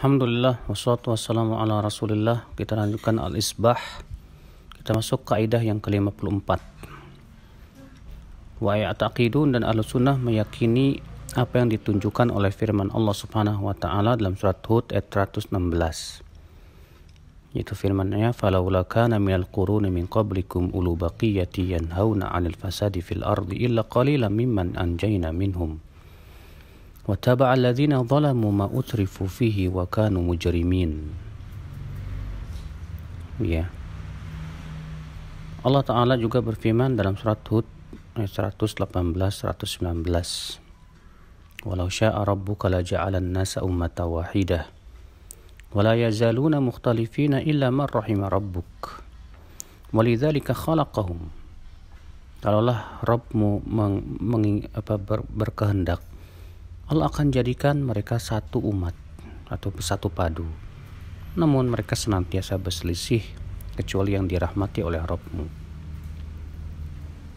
Alhamdulillah, wassalatu wassalamu ala rasulillah. Kita lanjutkan al-isbah. Kita masuk kaidah yang ke-54. Wa ya'taqidun, dan Ahlussunnah meyakini apa yang ditunjukkan oleh firman Allah Subhanahu wa taala dalam surat Hud ayat 116. Yaitu firman-Nya, "Falaula kana minal quruni min qablikum ulu baqiyati yanhauna 'anil fasadi fil ardi illa qalilan mimman anjayna minhum. Wa taba'a alladhina zalamu ma utrifu fihi wa kanu mujrimin." Ya. Allah Ta'ala juga berfirman dalam surat Hud ayat 118-119. "Walau sya'a rabbuka laja'alan nasa ummatan wahidah wa la yazaluna mukhtalifina illa man rahima rabbuk walidzalika khalaqahum." Kalaulah Rabbmu berkehendak, Allah akan jadikan mereka satu umat atau satu padu. Namun mereka senantiasa berselisih kecuali yang dirahmati oleh Rabbmu.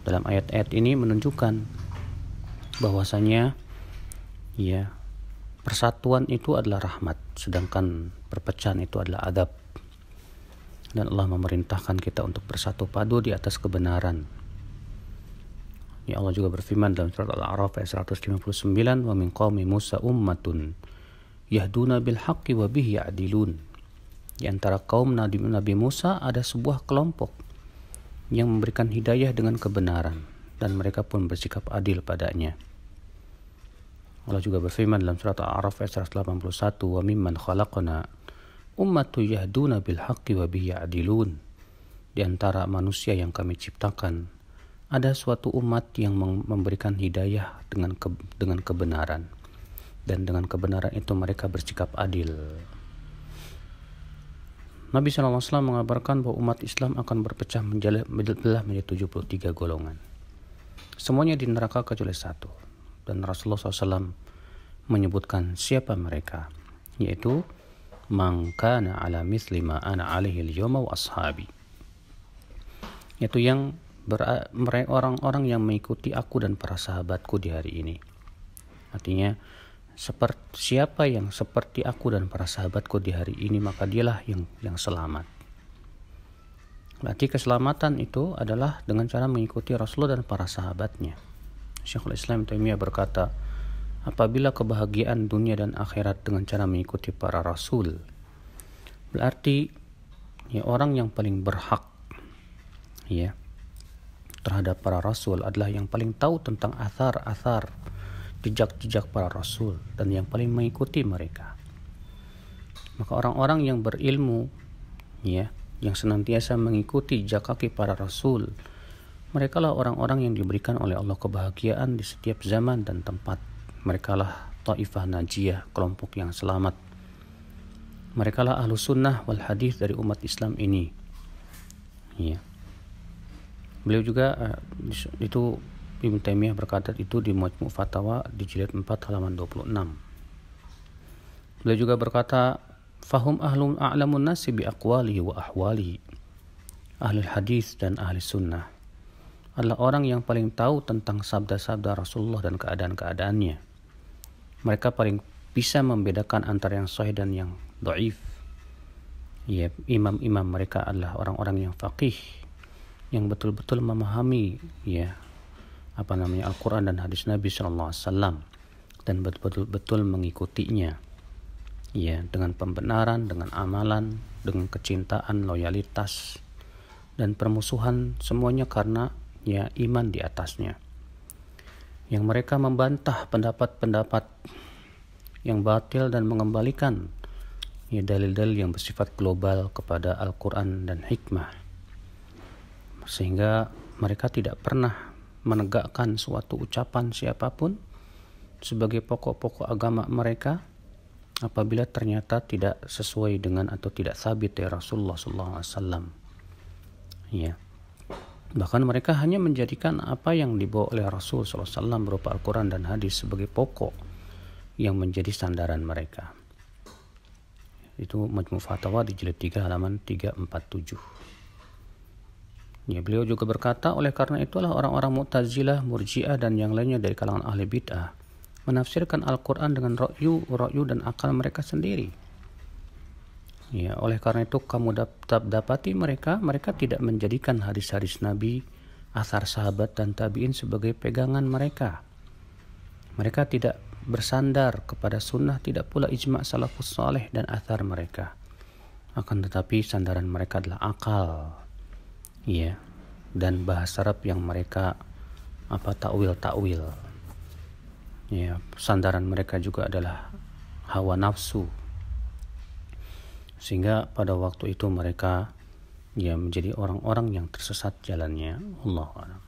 Dalam ayat-ayat ini menunjukkan bahwasanya persatuan itu adalah rahmat, sedangkan perpecahan itu adalah adab. Dan Allah memerintahkan kita untuk bersatu padu di atas kebenaran. Ya, Allah juga berfirman dalam surat Al-A'raf ayat 159, "Wa min qaumi Musa ummatun yahduna bil haqqi wa bihi ya'dilun." Di antara kaum Nabi Musa ada sebuah kelompok yang memberikan hidayah dengan kebenaran, dan mereka pun bersikap adil padanya. Allah juga berfirman dalam surat Al-A'raf ayat 181, "Wa mimman khalaqna ummatun yahduna bil haqqi wa bihi ya'dilun." Di antara manusia yang kami ciptakan ada suatu umat yang memberikan hidayah dengan kebenaran, dan dengan kebenaran itu mereka bersikap adil. Nabi SAW mengabarkan bahwa umat Islam akan berpecah menjadi 73 golongan. Semuanya di neraka kecuali satu. Dan Rasulullah SAW menyebutkan siapa mereka, yaitu man kana ala mithli ma ana alaihi al-yawma wa ashabi, yaitu orang-orang yang mengikuti aku dan para sahabatku di hari ini. Artinya, siapa yang seperti aku dan para sahabatku di hari ini, maka dialah yang selamat. Berarti keselamatan itu adalah dengan cara mengikuti Rasulullah dan para sahabatnya. Syekhul Islam Taimiyah berkata, apabila kebahagiaan dunia dan akhirat dengan cara mengikuti para Rasul, berarti orang yang paling berhak terhadap para Rasul adalah yang paling tahu tentang athar-athar, jejak-jejak para Rasul, dan yang paling mengikuti mereka. Maka orang-orang yang berilmu, yang senantiasa mengikuti jejak kaki para Rasul, mereka lah orang-orang yang diberikan oleh Allah kebahagiaan di setiap zaman dan tempat. Mereka lah Taifah Najiyah, kelompok yang selamat. Mereka lah Ahlus Sunnah wal Hadis dari umat Islam ini. Beliau juga itu Ibnu Taimiyah berkata itu di Majmu' Fatawa di jilid 4 halaman 26. Beliau juga berkata, "Fahum a'lamun nasi bi aqwalihi wa ahwalihi." Ahli hadis dan ahli sunnah adalah orang yang paling tahu tentang sabda-sabda Rasulullah dan keadaan-keadaannya. Mereka paling bisa membedakan antara yang sahih dan yang dhaif. Imam-imam mereka adalah orang-orang yang faqih, yang betul-betul memahami Al-Quran dan hadis Nabi SAW, dan betul-betul mengikutinya dengan pembenaran, dengan amalan, dengan kecintaan, loyalitas, dan permusuhan, semuanya karena iman di atasnya. Yang mereka membantah pendapat-pendapat yang batil dan mengembalikan dalil-dalil yang bersifat global kepada Al-Quran dan hikmah, sehingga mereka tidak pernah menegakkan suatu ucapan siapapun sebagai pokok-pokok agama mereka apabila ternyata tidak sesuai dengan atau tidak sabit dari Rasulullah SAW. Bahkan mereka hanya menjadikan apa yang dibawa oleh Rasul SAW berupa Al-Quran dan hadis sebagai pokok yang menjadi sandaran mereka. Itu Majmu' Fatawa di jilid 3 halaman 347. Beliau juga berkata, oleh karena itulah orang-orang Mu'tazilah, Murji'ah, dan yang lainnya dari kalangan ahli bid'ah menafsirkan Al-Quran dengan ra'yu dan akal mereka sendiri. Ya, oleh karena itu kamu dapati mereka tidak menjadikan hadis-hadis Nabi, athar sahabat dan tabi'in sebagai pegangan mereka. Mereka tidak bersandar kepada sunnah, tidak pula ijma' salafus saleh dan athar mereka. Akan tetapi sandaran mereka adalah akal, ya, dan bahasa Arab yang mereka takwil. Ya, sandaran mereka juga adalah hawa nafsu. Sehingga pada waktu itu mereka menjadi orang-orang yang tersesat jalannya. Allahu a'lam.